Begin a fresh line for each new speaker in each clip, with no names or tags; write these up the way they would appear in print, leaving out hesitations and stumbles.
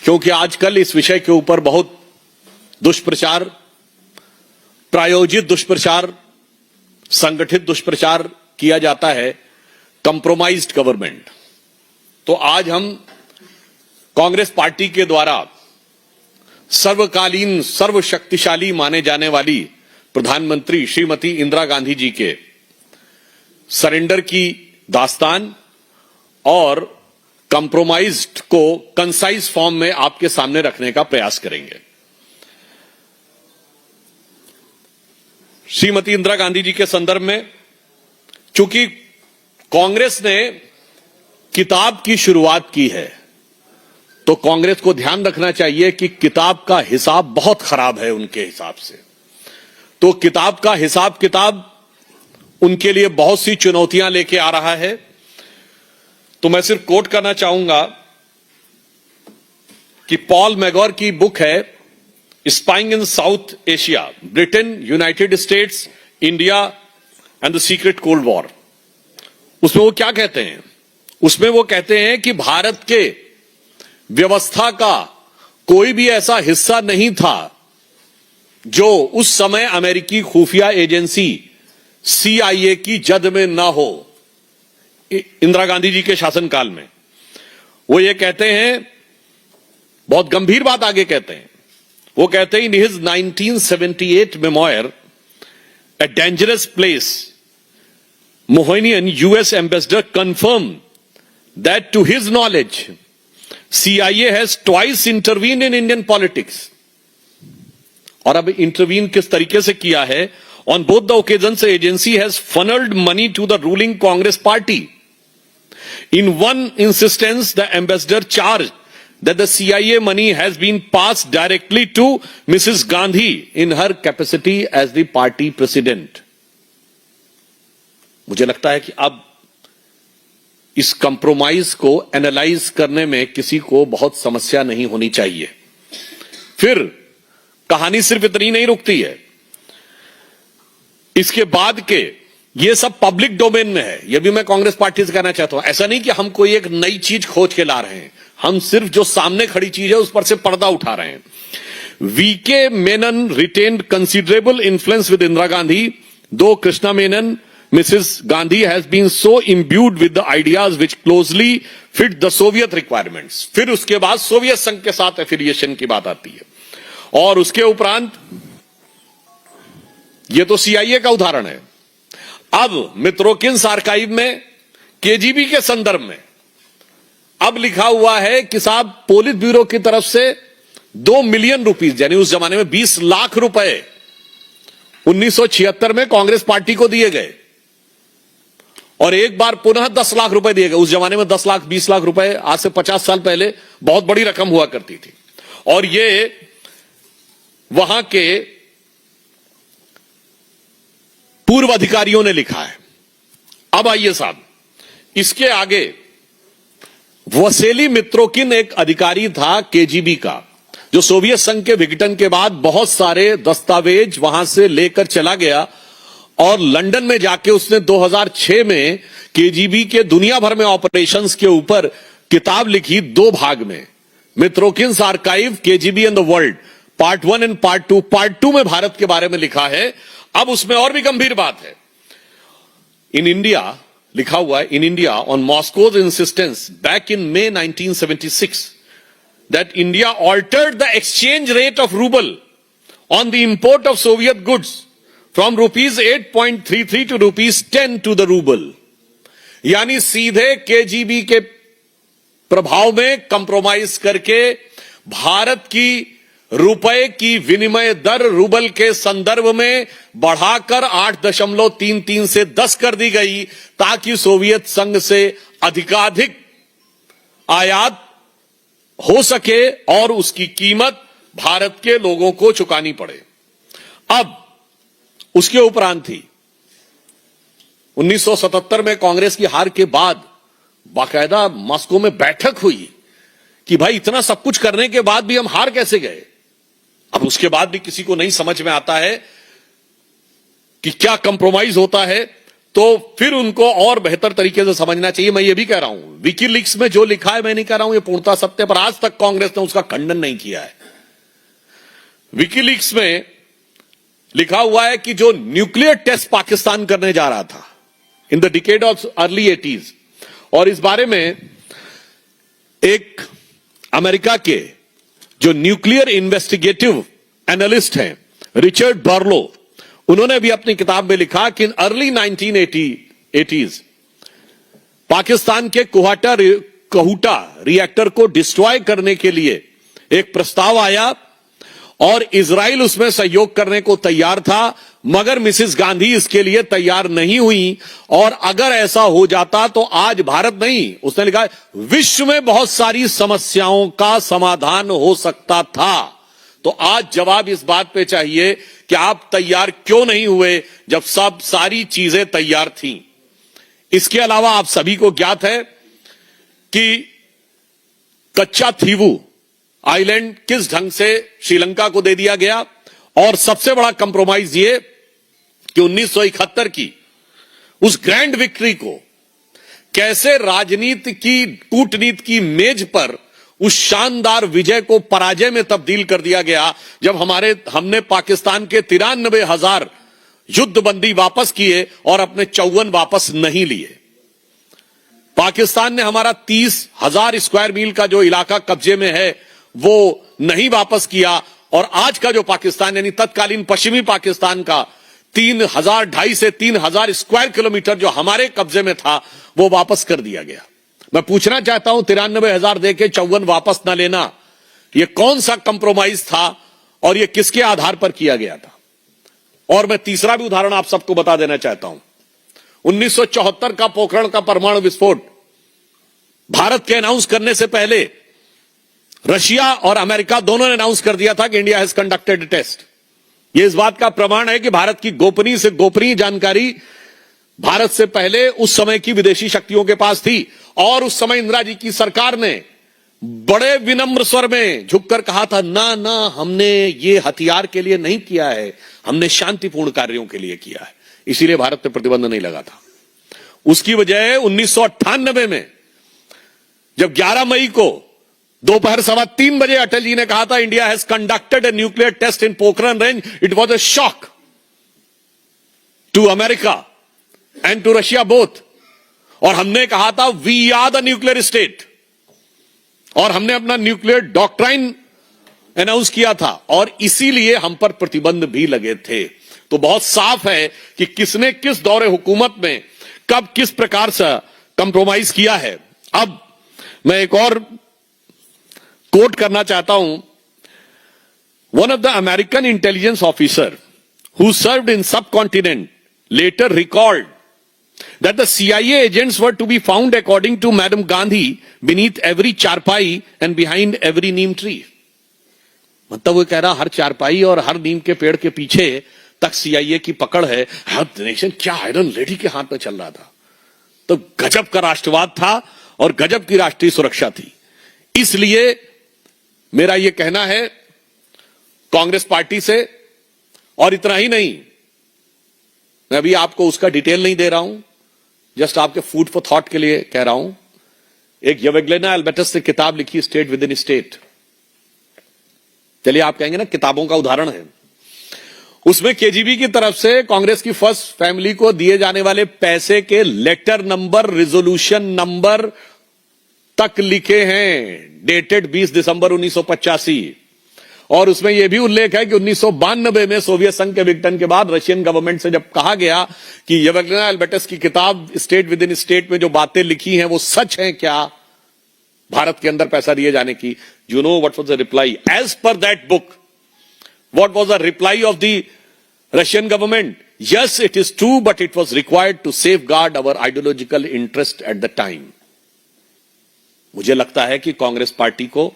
क्योंकि आजकल इस विषय के ऊपर बहुत दुष्प्रचार, प्रायोजित दुष्प्रचार, संगठित दुष्प्रचार किया जाता है, कंप्रोमाइज्ड गवर्नमेंट। तो आज हम कांग्रेस पार्टी के द्वारा सर्वकालीन सर्वशक्तिशाली माने जाने वाली प्रधानमंत्री श्रीमती इंदिरा गांधी जी के सरेंडर की दास्तान और कंप्रोमाइज्ड को कंसाइज फॉर्म में आपके सामने रखने का प्रयास करेंगे। श्रीमती इंदिरा गांधी जी के संदर्भ में चूंकि कांग्रेस ने किताब की शुरुआत की है, तो कांग्रेस को ध्यान रखना चाहिए कि किताब का हिसाब बहुत खराब है उनके हिसाब से। तो किताब का हिसाब किताब उनके लिए बहुत सी चुनौतियां लेके आ रहा है। तो मैं सिर्फ कोट करना चाहूंगा कि पॉल मैगोर की बुक है spying in south Asia, Britain, United states, India and the secret cold war. उसमें वो क्या कहते हैं? उसमें वो कहते हैं कि भारत के व्यवस्था का कोई भी ऐसा हिस्सा नहीं था जो उस समय अमेरिकी खुफिया एजेंसी CIA की जद में ना हो। इंदिरा गांधी जी के शासनकाल में वो ये कहते हैं, बहुत गंभीर बात आगे कहते हैं। वो कहते हैं in his 1978 memoir a dangerous place, Moynihan US ambassador confirm that to his knowledge CIA has twice intervened in Indian politics। और अब इंटरवीन किस तरीके से किया है? On both the occasions, the agency has funneled money to the ruling Congress party. In one instance, the ambassador charged that the CIA money has been passed directly to Mrs. Gandhi in her capacity as the party president। मुझे लगता है कि अब इस compromise को analyse करने में किसी को बहुत समस्या नहीं होनी चाहिए। फिर कहानी सिर्फ इतनी नहीं रुकती है, इसके बाद के ये सब पब्लिक डोमेन में है। यह भी मैं कांग्रेस पार्टी से कहना चाहता हूं, ऐसा नहीं कि हम कोई एक नई चीज खोज के ला रहे हैं, हम सिर्फ जो सामने खड़ी चीज है उस पर से पर्दा उठा रहे हैं। VK Menon retained considerable influence with Indira Gandhi, दो Krishna Menon Mrs. Gandhi has been so imbued with the ideas which closely fit the Soviet requirements। फिर उसके बाद सोवियत संघ के साथ एफिलिएशन की बात आती है, और उसके उपरांत ये तो CIA का उदाहरण है। अब मित्रोकिन्स आर्काइव में KGB के संदर्भ में अब लिखा हुआ है कि साहब पोलित ब्यूरो की तरफ से 2 मिलियन रुपीस, यानी उस जमाने में 20 लाख रुपए 1976 में कांग्रेस पार्टी को दिए गए, और एक बार पुनः 10 लाख रुपए दिए गए। उस जमाने में 10 लाख 20 लाख रुपए आज से 50 साल पहले बहुत बड़ी रकम हुआ करती थी। और ये वहां के पूर्व अधिकारियों ने लिखा है। अब आइए साहब, इसके आगे वसेली मित्रोकिन एक अधिकारी था KGB का, जो सोवियत संघ के विघटन के बाद बहुत सारे दस्तावेज वहां से लेकर चला गया, और लंदन में जाके उसने 2006 में KGB के दुनिया भर में ऑपरेशंस के ऊपर किताब लिखी 2 भाग में, Mitrokhin's archive KGB and the world, part 1 and part 2। Part 2 में भारत के बारे में लिखा है। अब उसमें और भी गंभीर बात है। इन इंडिया लिखा हुआ है, in India on Moscow's insistence back in May 1976 that India altered the exchange rate of rouble on the import of Soviet goods from ₹8.33 to ₹10 to the rouble. यानी सीधे KGB के प्रभाव में कंप्रोमाइज करके भारत की रुपए की विनिमय दर रूबल के संदर्भ में बढ़ाकर 8.33 से 10 कर दी गई, ताकि सोवियत संघ से अधिकाधिक आयात हो सके और उसकी कीमत भारत के लोगों को चुकानी पड़े। अब उसके उपरांत थी 1977 में कांग्रेस की हार के बाद बाकायदा मॉस्को में बैठक हुई कि भाई इतना सब कुछ करने के बाद भी हम हार कैसे गए। अब उसके बाद भी किसी को नहीं समझ में आता है कि क्या कंप्रोमाइज होता है, तो फिर उनको और बेहतर तरीके से समझना चाहिए। मैं ये भी कह रहा हूं, विकीलीक्स में जो लिखा है, मैं नहीं कह रहा हूं ये पूर्णतः सत्य, पर आज तक कांग्रेस ने उसका खंडन नहीं किया है। विकीलीक्स में लिखा हुआ है कि जो न्यूक्लियर टेस्ट पाकिस्तान करने जा रहा था in the decade of early 80s, और इस बारे में एक अमेरिका के जो न्यूक्लियर इन्वेस्टिगेटिव एनालिस्ट हैं रिचर्ड बर्लो, उन्होंने भी अपनी किताब में लिखा कि इन अर्ली 1980s पाकिस्तान के कहूटा रिएक्टर को डिस्ट्रॉय करने के लिए एक प्रस्ताव आया और इजराइल उसमें सहयोग करने को तैयार था, मगर मिसेस गांधी इसके लिए तैयार नहीं हुई। और अगर ऐसा हो जाता तो आज भारत नहीं, उसने लिखा है, विश्व में बहुत सारी समस्याओं का समाधान हो सकता था। तो आज जवाब इस बात पे चाहिए कि आप तैयार क्यों नहीं हुए जब सब सारी चीजें तैयार थीं। इसके अलावा आप सभी को ज्ञात है कि कच्चा थीवू आइलैंड किस ढंग से श्रीलंका को दे दिया गया, और सबसे बड़ा कंप्रोमाइज ये कि 1971 की उस ग्रैंड विक्ट्री को कैसे राजनीति की कूटनीति की मेज पर उस शानदार विजय को पराजय में तब्दील कर दिया गया, जब हमने पाकिस्तान के 93,000 युद्धबंदी वापस किए और अपने 54 वापस नहीं लिए। पाकिस्तान ने हमारा 30,000 स्क्वायर मील का जो इलाका कब्जे में है वो नहीं वापस किया, और आज का जो पाकिस्तान यानी तत्कालीन पश्चिमी पाकिस्तान का 2,500 से 3,000 स्क्वायर किलोमीटर जो हमारे कब्जे में था वो वापस कर दिया गया। मैं पूछना चाहता हूं, 93,000 देके 54 वापस ना लेना, ये कौन सा कंप्रोमाइज था और ये किसके आधार पर किया गया था? और मैं तीसरा भी उदाहरण आप सबको बता देना चाहता हूं। 1974 का पोखरण का परमाणु विस्फोट भारत के अनाउंस करने से पहले रशिया और अमेरिका दोनों ने अनाउंस कर दिया था कि इंडिया हैज कंडक्टेड टेस्ट। यह इस बात का प्रमाण है कि भारत की गोपनीय से गोपनीय जानकारी भारत से पहले उस समय की विदेशी शक्तियों के पास थी, और उस समय इंदिरा जी की सरकार ने बड़े विनम्र स्वर में झुककर कहा था, ना ना, हमने ये हथियार के लिए नहीं किया है, हमने शांतिपूर्ण कार्यों के लिए किया है। इसीलिए भारत पे प्रतिबंध नहीं लगा था। उसकी वजह 1998 में जब 11 मई को दोपहर 3:15 बजे अटल जी ने कहा था, India has conducted a nuclear test in Pokhran range, it was a shock to America and to Russia both. और हमने कहा था, we are the nuclear state, और हमने अपना न्यूक्लियर डॉक्ट्राइन अनाउंस किया था, और इसीलिए हम पर प्रतिबंध भी लगे थे। तो बहुत साफ है कि किसने किस दौरे हुकूमत में कब किस प्रकार से कंप्रोमाइज किया है। अब मैं एक और कोट करना चाहता हूं। One of the American intelligence officer who served in सब continent later recalled that the CIA agents were to be found, according to Madam Gandhi, beneath every charpai and behind every neem tree. मतलब वो कह रहा हर चारपाई और हर नीम के पेड़ के पीछे तक CIA की पकड़ है। हर नेशन क्या आयरन लेडी के हाथ में चल रहा था। तो गजब का राष्ट्रवाद था और गजब की राष्ट्रीय सुरक्षा थी। इसलिए मेरा यह कहना है कांग्रेस पार्टी से, और इतना ही नहीं, मैं अभी आपको उसका डिटेल नहीं दे रहा हूं, जस्ट आपके फूड फॉर थॉट के लिए कह रहा हूं। एक येवेग्लेना एल्बर्टस ने किताब लिखी, स्टेट विद इन स्टेट। चलिए, आप कहेंगे ना किताबों का उदाहरण है। उसमें केजीबी की तरफ से कांग्रेस की फर्स्ट फैमिली को दिए जाने वाले पैसे के लेटर नंबर, रिजोल्यूशन नंबर तक लिखे हैं, डेटेड 20 दिसंबर 1985। और उसमें यह भी उल्लेख है कि 1992 में सोवियत संघ के विघटन के बाद रशियन गवर्नमेंट से जब कहा गया कि येवेग्लेना एल्बर्टस की किताब स्टेट विद इन स्टेट में जो बातें लिखी हैं वो सच हैं क्या, भारत के अंदर पैसा दिए जाने की, you know what was the reply as per that book? What was the reply of the Russian government? Yes, it is true, but it was required to safeguard our ideological interest at the time. मुझे लगता है कि Congress party को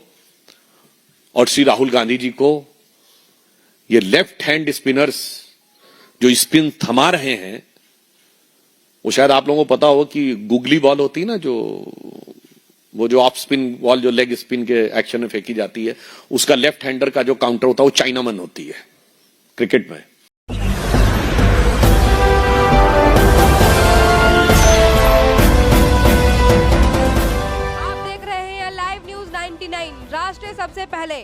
और श्री राहुल गांधी जी को ये left hand spinners जो spin थमा रहे हैं, वो शायद आप लोगों को पता हो कि गुगली बॉल होती है ना, वो जो ऑफ स्पिन बॉल जो लेग स्पिन के एक्शन में फेंकी जाती है, उसका लेफ्ट हैंडर का जो काउंटर होता है वो चाइनामैन होती है क्रिकेट में।
99 राष्ट्र सबसे पहले।